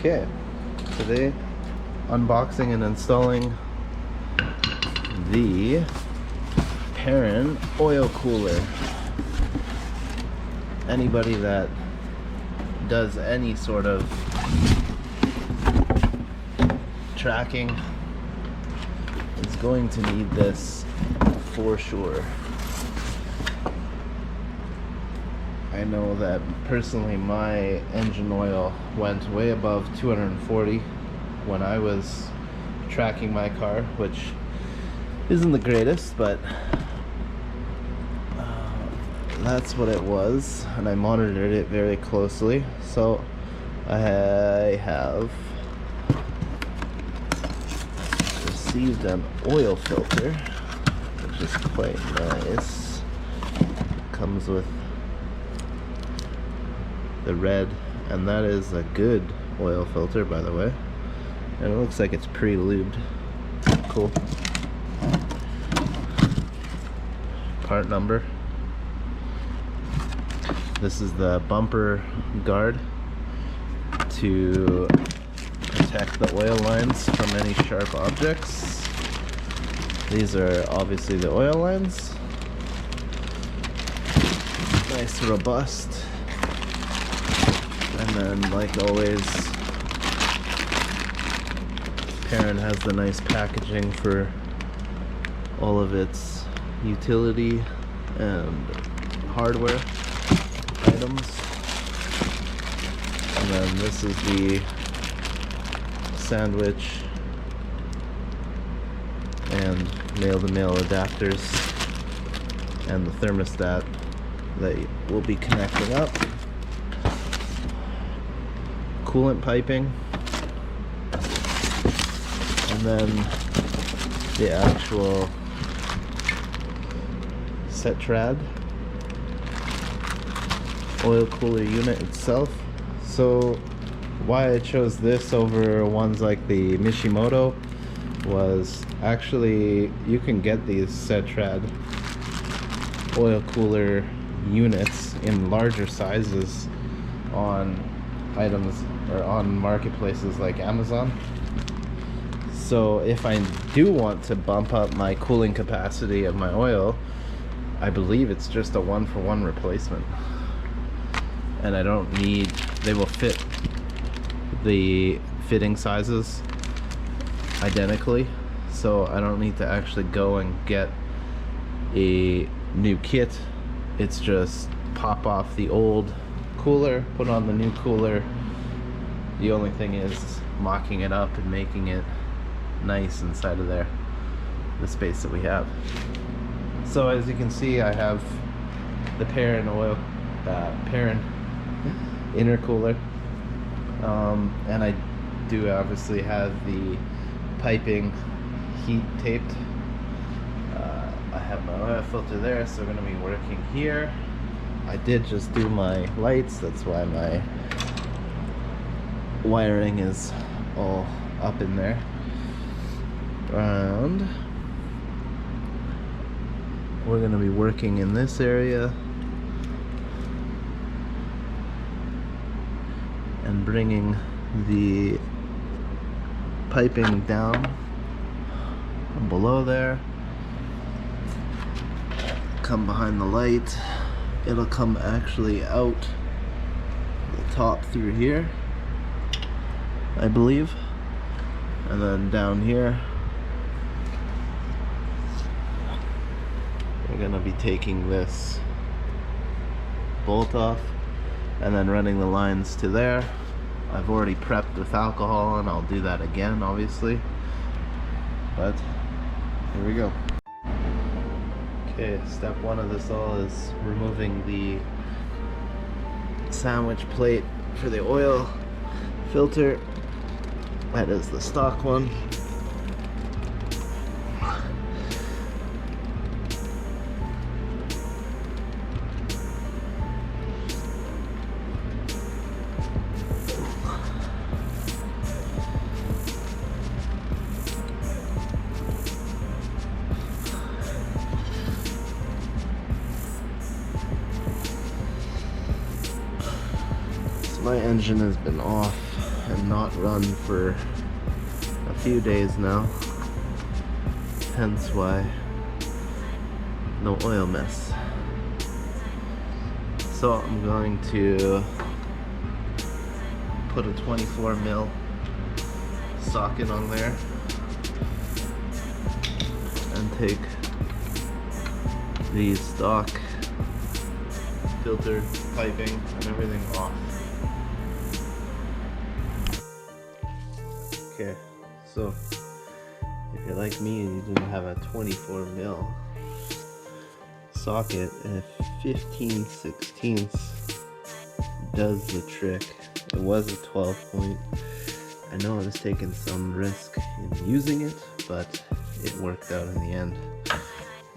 Okay, today unboxing and installing the Perrin Oil Cooler. Anybody that does any sort of tracking is going to need this for sure. I know that personally my engine oil went way above 240 when I was tracking my car, which isn't the greatest, but that's what it was, and I monitored it very closely. So I have received an oil filter, which is quite nice. Comes with the red, and that is a good oil filter, by the way, and it looks like it's pre-lubed. Cool. Part number. This is the bumper guard to protect the oil lines from any sharp objects. These are obviously the oil lines. Nice, robust. And then, like always, Perrin has the nice packaging for all of its utility and hardware items. And then this is the sandwich and male-to-male adapters and the thermostat that will be connecting up. Coolant piping, and then the actual Setrad oil cooler unit itself. So why I chose this over ones like the Mishimoto was actually you can get these Setrad oil cooler units in larger sizes on items or on marketplaces like Amazon. So if I do want to bump up my cooling capacity of my oil, I believe it's just a one-for-one replacement, and I don't need, they will fit the fitting sizes identically, so I don't need to actually go and get a new kit. It's just pop off the old cooler, put on the new cooler. The only thing is mocking it up and making it nice inside of there, the space that we have. So as you can see, I have the Perrin intercooler, and I do obviously have the piping heat taped. I have my oil filter there, so we're going to be working here. I did just do my lights, that's why my wiring is all up in there. And we're going to be working in this area and bringing the piping down from below there, come behind the light. It'll come actually out the top through here, I believe, and then down here we're gonna be taking this bolt off and then running the lines to there. I've already prepped with alcohol, and I'll do that again obviously, but here we go. Okay, step one of this all is removing the sandwich plate for the oil filter. That is the stock one. My engine has been off and not run for a few days now, hence why no oil mess. So I'm going to put a 24 mil socket on there and take the stock filter, piping, and everything off. Okay, so if you're like me and you didn't have a 24 mil socket, a 15/16 does the trick. It was a 12 point. I know I was taking some risk in using it, but it worked out in the end.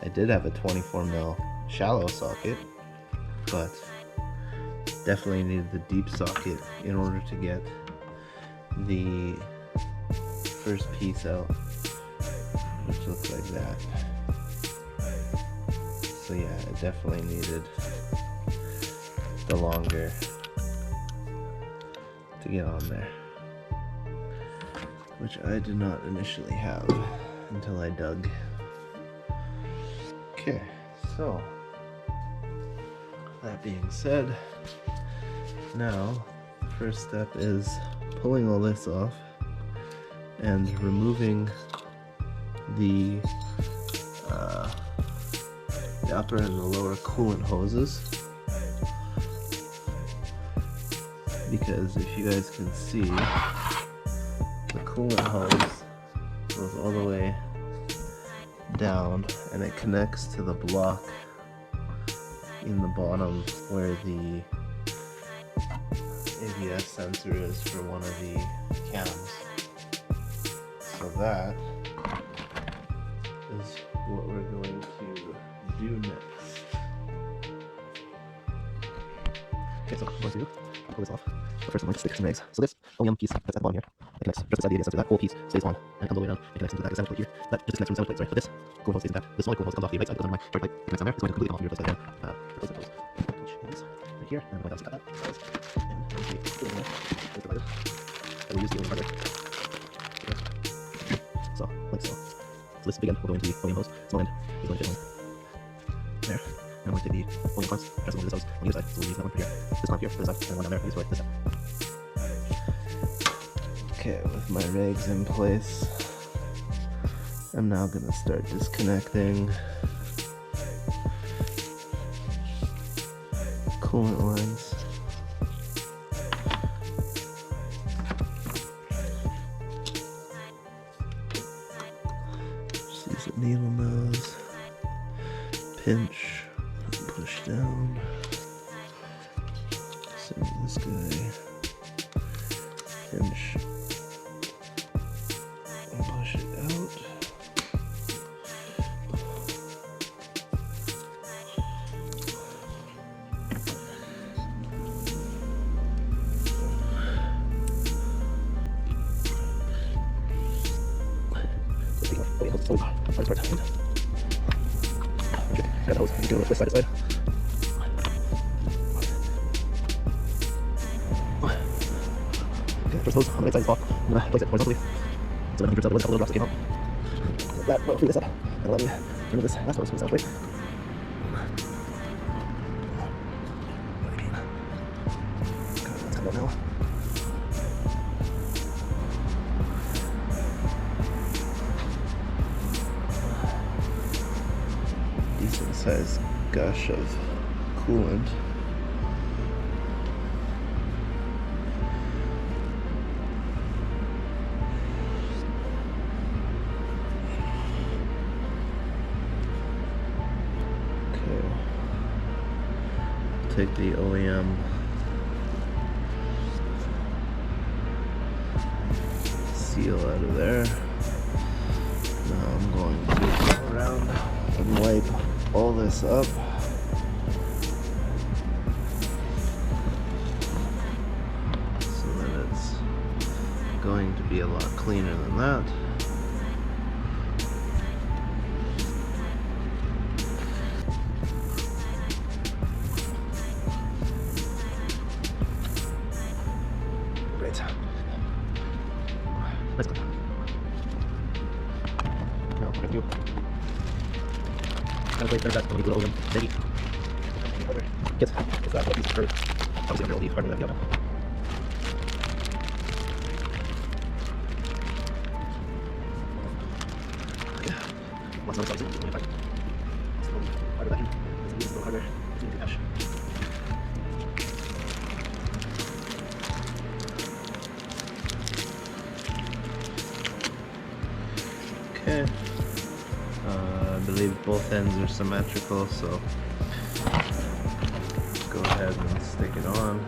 I did have a 24 mil shallow socket, but definitely needed the deep socket in order to get the first piece out, which looks like that. So yeah, it definitely needed the longer to get on there, which I did not initially have until I dug. Okay, so that being said, now the first step is pulling all this off and removing the upper and the lower coolant hoses, because if you guys can see, the coolant hose goes all the way down and it connects to the block in the bottom where the ABS sensor is for one of the cams. So that is what we're going to do next. Okay, so what I'm going to do, I'll pull this off. But first I'm going to stick some rags. So this OEM piece that's at the bottom here, it connects just beside the ABS sensor. That whole piece stays on and comes all the way down and connects into that assembly plate here. That just disconnects from the assembly plate, sorry. But this coolant hose stays intact. The smaller coolant hose comes off the right side, goes under my short plate, it connects on there. It's going to completely come off your replace that again. Replace the hose. Punch in this right here, and I'm going to cut that size. And we put it in there. It's provided. And we use the OEM hardware. So, like so. So this big end will go into the OEM hose. Small end is going to fit on there. And I'm going to take the OEM parts, press them over this hose on either side. So we'll use that one for here, this one up here for this side, and one down there for this way, this side. Okay, with my rags in place, I'm now going to start disconnecting coolant lines. Just use a needle nose, pinch, and push down. Same as this guy, pinch, and push it out. Got the hose, you can lift this side to side. Okay, first hose on the right side is off. I'm going to place it horizontally. So when he turns out, there was a couple little drops that came out. That will free this up. And let me remove this last hose from the assembly plate. That's coming out now. Decent sized gush of coolant. Okay, take the OEM seal out of there. Now I'm going to go around and wipe all this up. So that it's going to be a lot cleaner than that. Great. Nice. Now, what do? Kind of like that little OLM ready. Yes, it's that piece for obviously under all the hardware that we have now. Yeah. Lots of other sizes. Hardware vacuum. It's a little hardware. It's a little cash. Okay. I believe both ends are symmetrical, so go ahead and stick it on.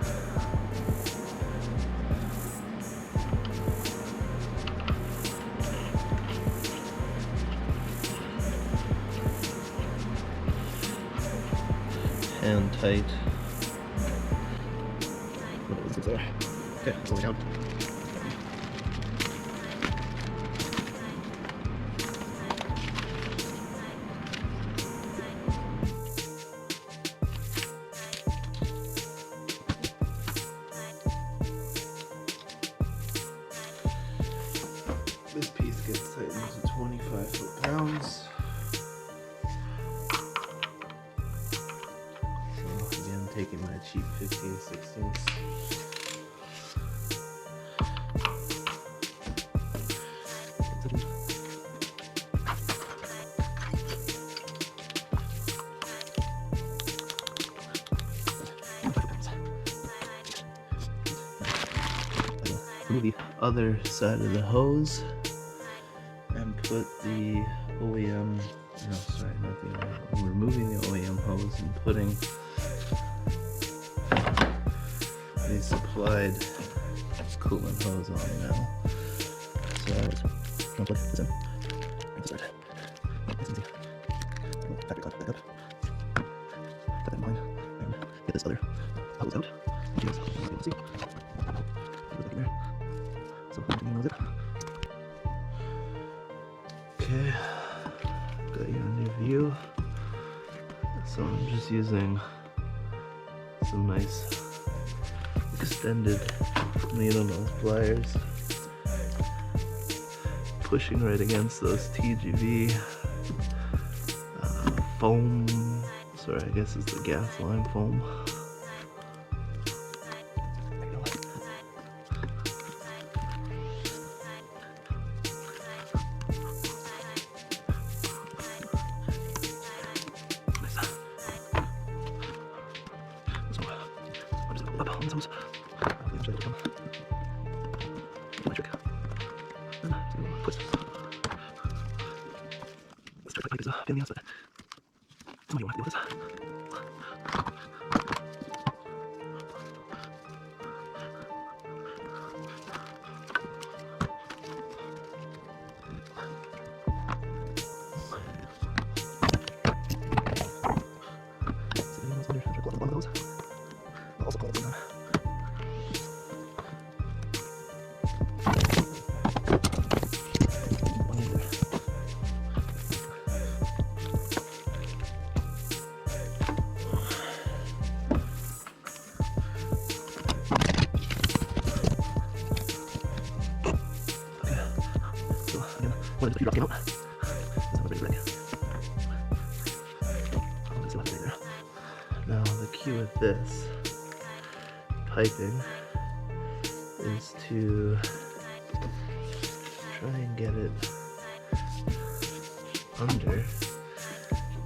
Hand tight. What is there? Okay, that's all we have. This piece gets tightened to 25 foot-pounds. So again, taking my cheap 15/16. Remove the Other side of the hose and put the OEM, no sorry, not the OEM, I'm removing the OEM hose and putting the supplied coolant hose on now. So I'll plug this in. And to start. Nice and easy. Factory clock back up. Put that in line and get this other hose out. Which is, as you can see, it goes back in there. So everything knows it. okay, got your new view. So I'm just using some nice extended needle nose pliers, pushing right against those TGV foam. Sorry, I guess it's the gas line foam. Up on those. Hopefully eventually it'll come. My trick. And do a twist. This trick like is a pain in the ass, but somebody won't have to deal with this. Also pull it down. One of the few drops came out. This one's ready. Let's see what's there. Now the key with this piping is to try and get it under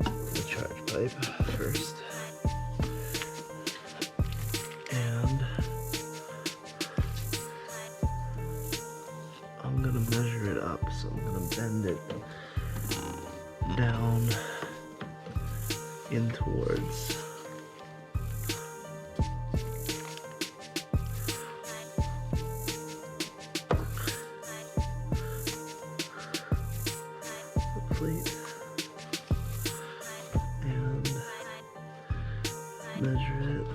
the charge pipe first, and I'm gonna measure it up, so I'm gonna bend it down in towards the plate and measure it.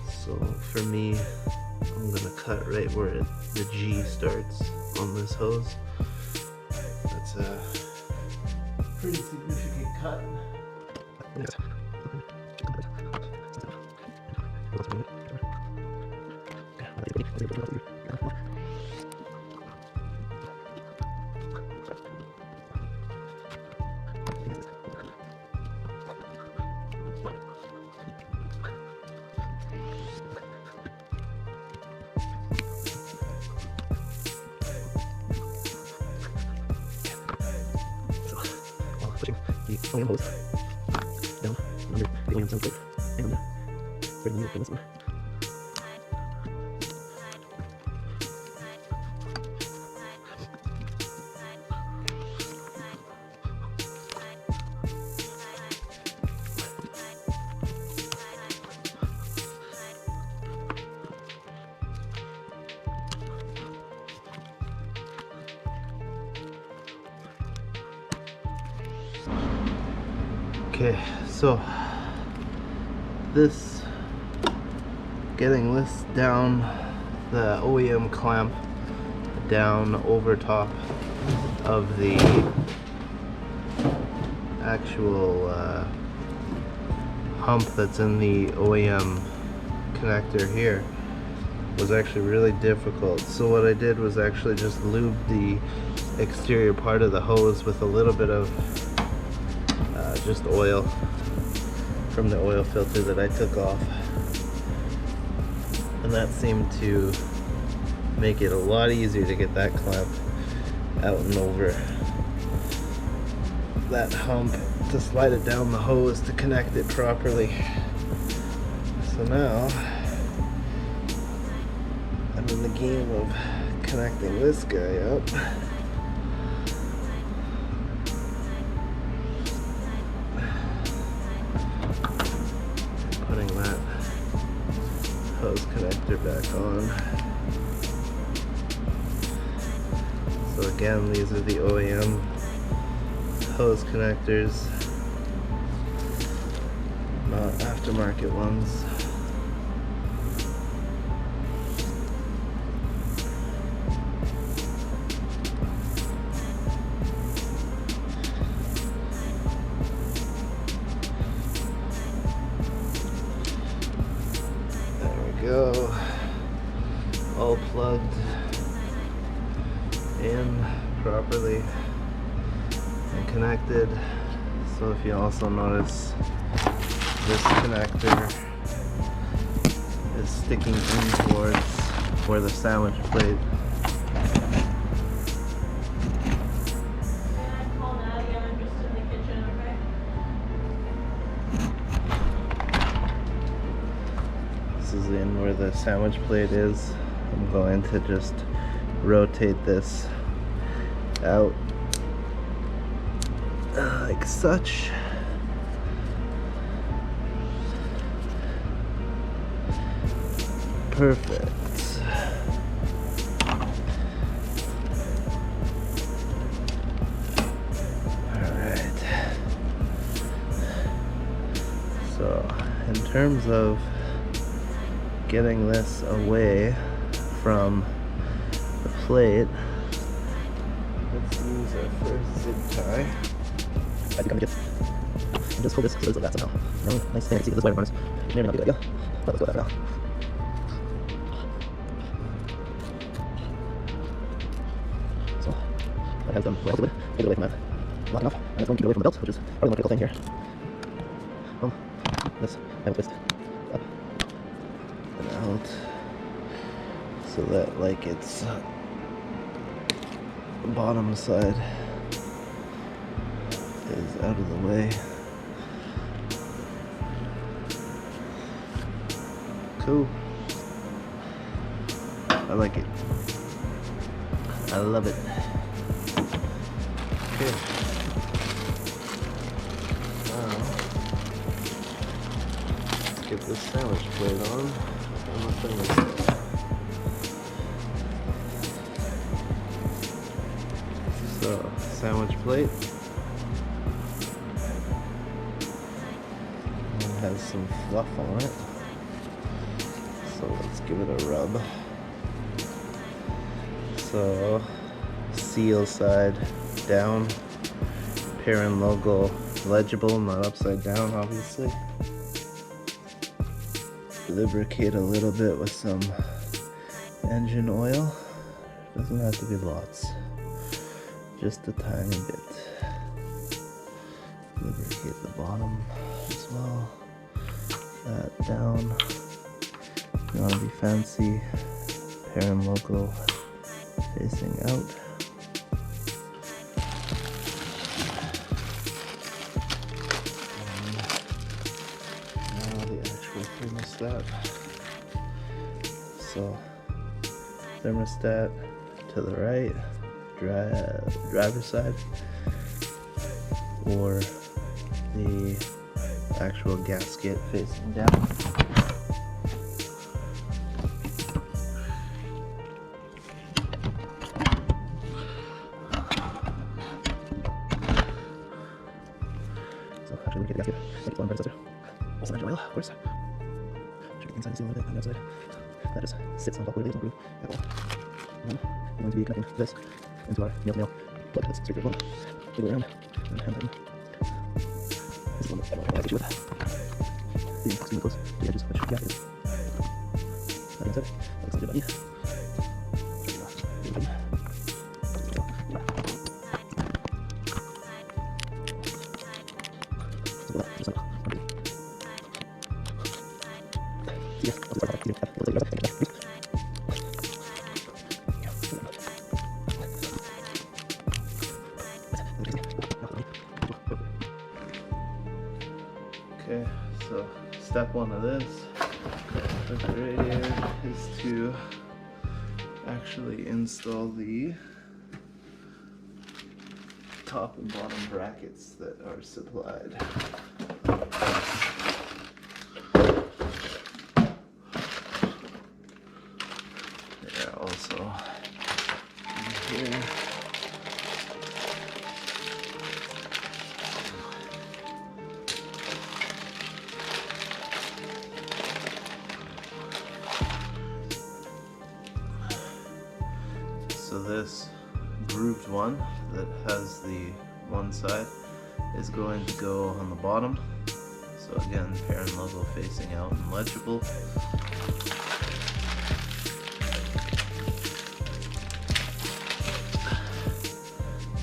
So for me, I'm gonna cut right where the G starts on this hose. That's a pretty significant cut. Yes. OEM hose down under the OEM sound plate and threading the needle for this one. Okay, so getting this down, the OEM clamp down over top of the actual hump that's in the OEM connector here was actually really difficult. So what I did was actually just lube the exterior part of the hose with a little bit of just oil from the oil filter that I took off, and that seemed to make it a lot easier to get that clamp out and over that hump to slide it down the hose to connect it properly. So now I'm in the game of connecting this guy up. Putting that hose connector back on. So again, these are the OEM hose connectors, not aftermarket ones. Go, all plugged in properly and connected. So if you also notice, this connector is sticking in towards where the sandwich plate. This is in where the sandwich plate is. I'm going to just rotate this out like such. Perfect. Alright. So, in terms of getting this away from the plate, let's use our first zip tie. I think I'm gonna just hold this so it's like that somehow. No, nice thing. I see this wire harness. Maybe not a good idea, but let's go with that for now. So I have them well, get it away from that. Locking off, and it's going to keep it away from the belt, which is probably the most critical thing here. This I will twist up And out, so that like it's the bottom side is out of the way. Cool. I like it. I love it. Okay. Now, let's get this sandwich plate on. I'm not putting this. So, sandwich plate. It has some fluff on it. So let's give it a rub. So, seal side down, Perrin logo legible, not upside down obviously. Lubricate a little bit with some engine oil. Doesn't have to be lots, just a tiny bit. Lubricate the bottom as well. That down. You want to be fancy, Perrin logo facing out. thermostat. So thermostat to the right, driver's side, or the actual gasket facing down. So actually we get the gasket, make it on predecessor. Also engine oil, of course. Should get inside the seal a little bit on the outside. That just sits on top of the lid, it's not glue at all. And then we're going to be connecting this into our nail-to-nail plug that's straight through the bottom. Wiggle around and hand tighten. This is the one that I like to issue with. Being extremely close to the edges, which the gasket is. That being said, that looks like a good idea. Okay, so step one of this with the radiator is to actually install the top and bottom brackets that are supplied. They're also in here. So this grooved one that has the one side is going to go on the bottom. So again, Perrin logo facing out and legible.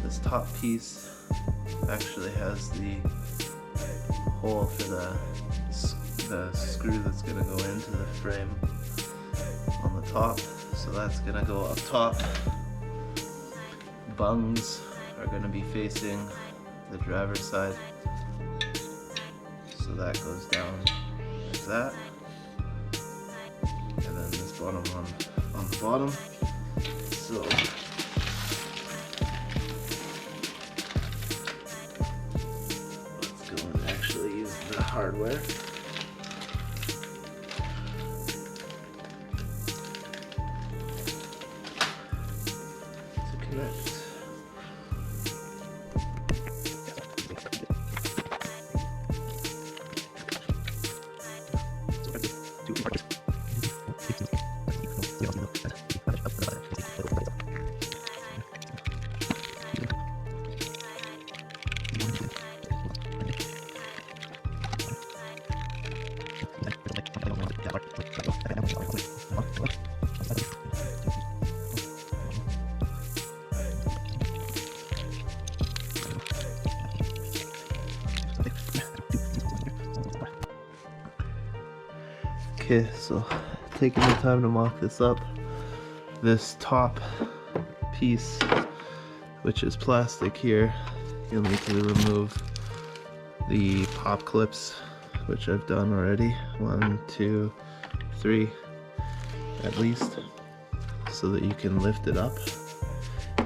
This top piece actually has the hole for the screw that's going to go into the frame on the top. So that's going to go up top. Bungs are going to be facing the driver's side. So that goes down like that. And then this bottom one on the bottom. So let's go and actually use the hardware. To connect. Okay, so taking the time to mock this up, this top piece, which is plastic here, you'll need to remove the pop clips, which I've done already, 1, 2, 3 at least, so that you can lift it up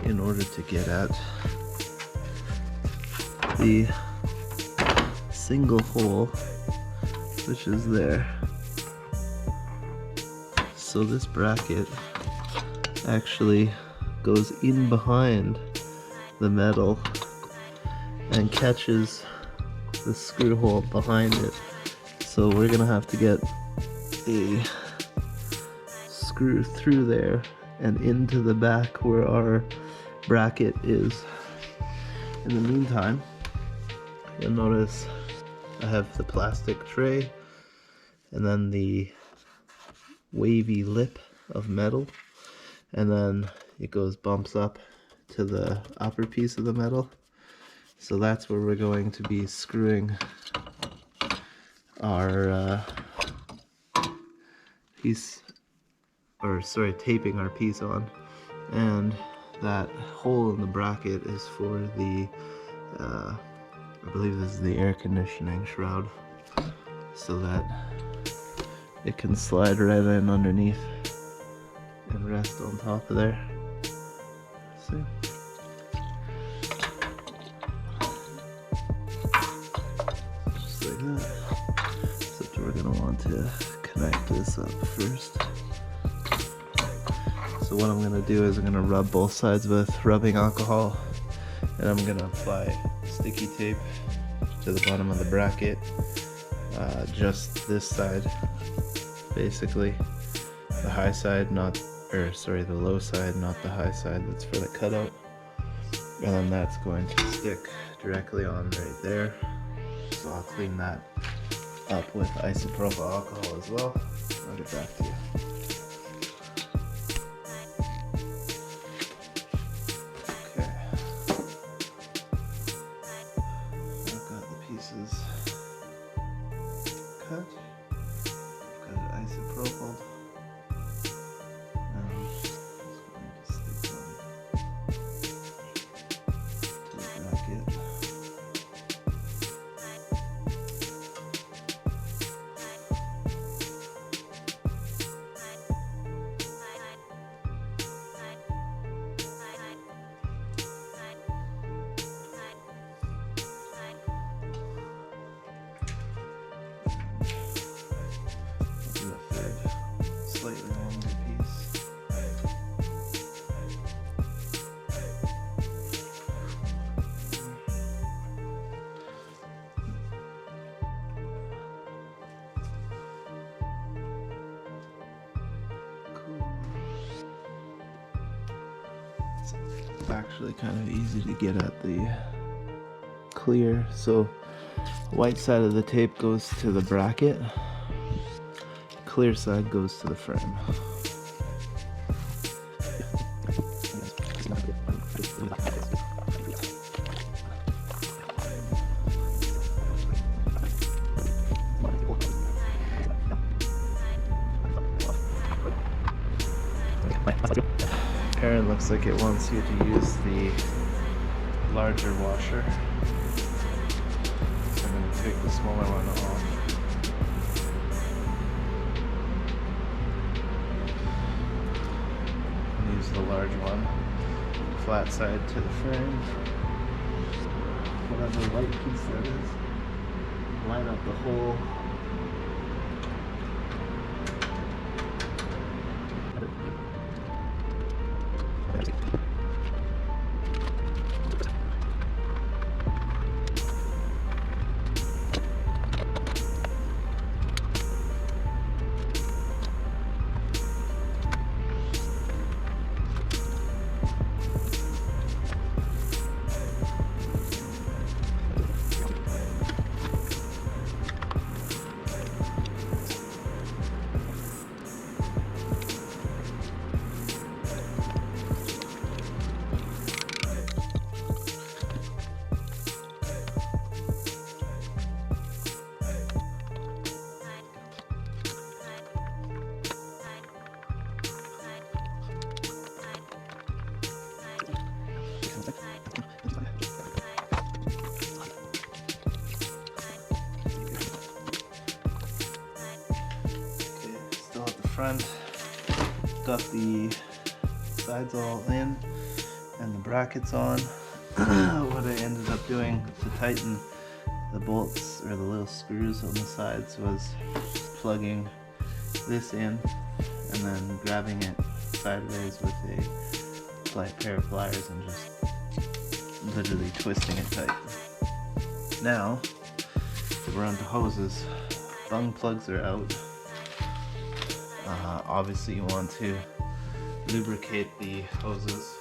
in order to get at the single hole which is there. So this bracket actually goes in behind the metal and catches the screw hole behind it. So we're gonna have to get a screw through there and into the back where our bracket is. In the meantime, you'll notice I have the plastic tray and then the wavy lip of metal, and then it bumps up to the upper piece of the metal. So that's where we're going to be screwing our taping our piece on. And that hole in the bracket is for the I believe this is the air conditioning shroud, so that it can slide right in underneath and rest on top of there. See? Just like that. Except we're gonna want to connect this up first. So what I'm gonna do is I'm gonna rub both sides with rubbing alcohol, and I'm gonna apply sticky tape to the bottom of the bracket, just this side, basically. The high side, the low side, not the high side. That's for the cutout. And then that's going to stick directly on right there. So I'll clean that up with isopropyl alcohol as well. I'll get back to you. Okay. I've got the pieces cut. Got it isopropyl. Now I'm just going to stick them to the bracket. Slightly longer piece. Cool. It's actually kind of easy to get at the clear. So white side of the tape goes to the bracket. Clear side goes to the frame. Perrin looks like it wants you to use the larger washer. So I'm going to take the smaller one off. Use the large one, flat side to the frame, whatever white piece that is, line up the hole. Front, got the sides all in and the brackets on. What I ended up doing to tighten the bolts or the little screws on the sides was plugging this in and then grabbing it sideways with a pair of pliers and just literally twisting it tight. Now we're onto hoses. Bung plugs are out. Obviously you want to lubricate the hoses.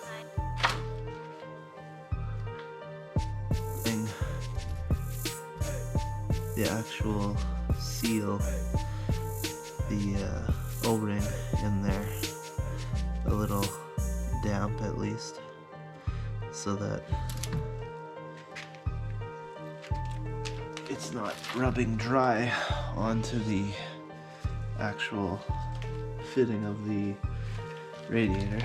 The actual seal, the O-ring in there a little damp at least, so that it's not rubbing dry onto the actual fitting of the radiator.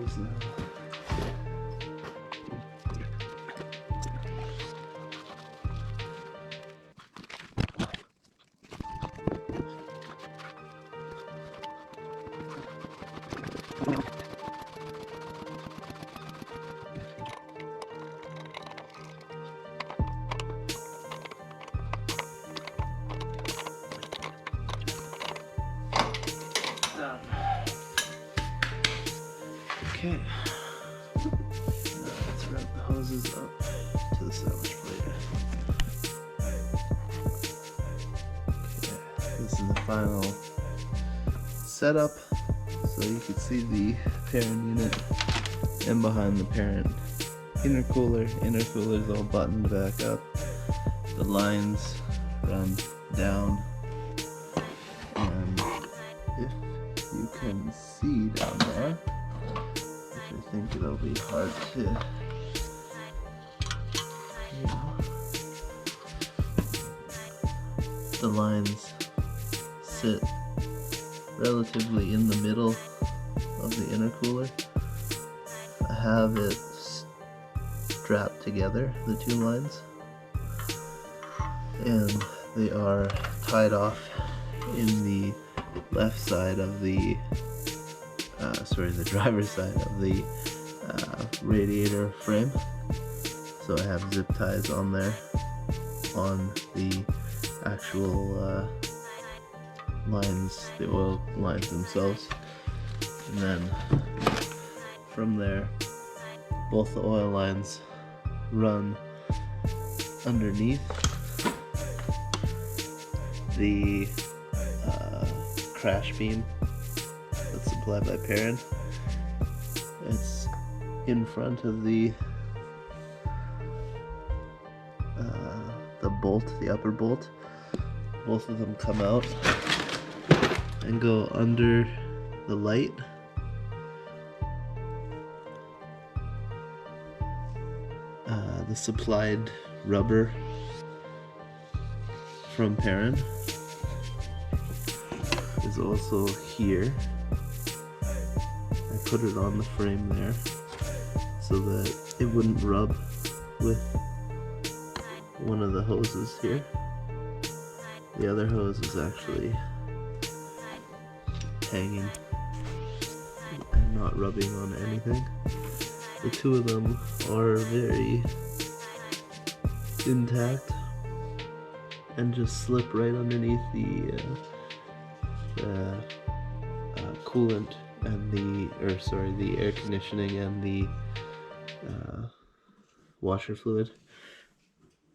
close that. Okay, now let's wrap the hoses up to the sandwich plate. Okay, this is the final setup. So you can see the Perrin unit, and behind the Perrin intercooler. Intercooler is all buttoned back up. The lines run down, and if you can see down there, I think it'll be hard to, the lines sit relatively in the middle of the intercooler. I have it strapped together, the two lines, and they are tied off in the left side of the the driver's side of the radiator frame. So I have zip ties on there on the actual lines, the oil lines themselves, and then from there both the oil lines run underneath the crash beam that's supplied by Perrin. It's in front of the bolt, the upper bolt. Both of them come out and go under the light. The supplied rubber from Perrin is also here. I put it on the frame there so that it wouldn't rub with one of the hoses here. The other hose is actually hanging and not rubbing on anything. The two of them are very intact and just slip right underneath the coolant and the air conditioning and the washer fluid.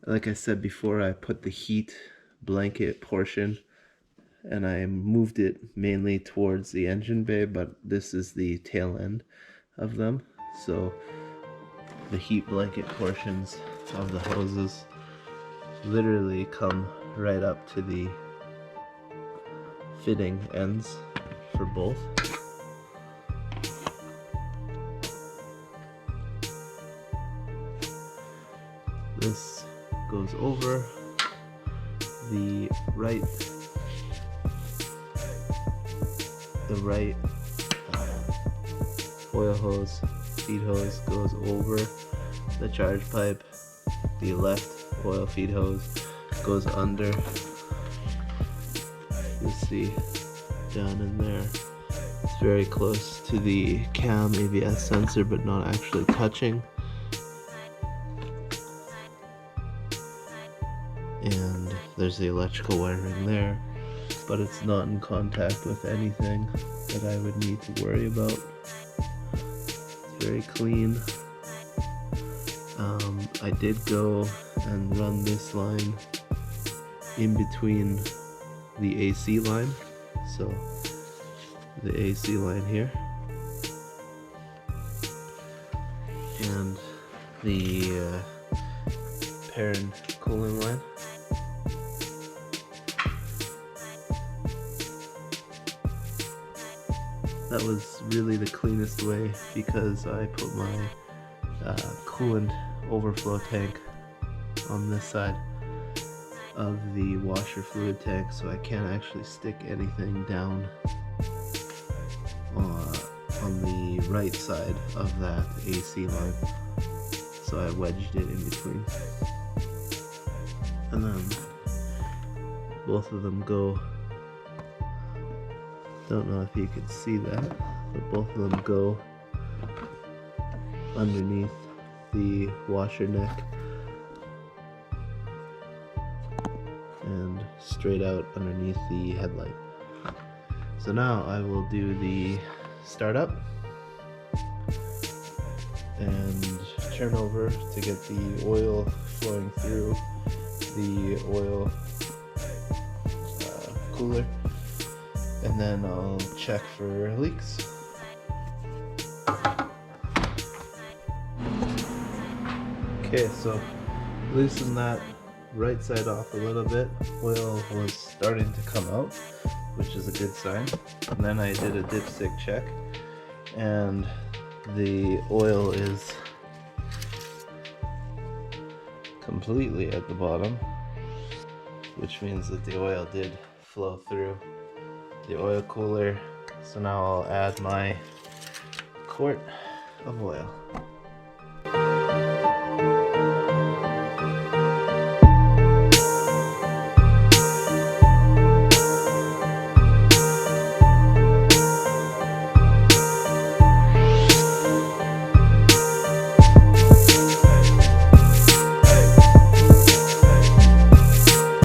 Like I said before, I put the heat blanket portion and I moved it mainly towards the engine bay, but this is the tail end of them. So the heat blanket portions of the hoses literally come right up to the fitting ends for both. This goes over the right oil hose, feed hose goes over the charge pipe. The left oil feed hose goes under. You see down in there, it's very close to the cam ABS sensor but not actually touching. And there's the electrical wiring there, but it's not in contact with anything that I would need to worry about. It's very clean. I did go and run this line in between the AC line, so the AC line here and the Perrin cooling line. That was really the cleanest way because I put my coolant overflow tank on this side of the washer fluid tank, so I can't actually stick anything down on the right side of that AC line. So I wedged it in between. And then both of them go, don't know if you can see that, but both of them go underneath the washer neck and straight out underneath the headlight. So now I will do the startup and turn over to get the oil flowing through the oil cooler, and then I'll check for leaks. Okay, so loosen that right side off a little bit. Oil was starting to come out, which is a good sign. And then I did a dipstick check, and the oil is completely at the bottom, which means that the oil did flow through the oil cooler. So now I'll add my quart of oil.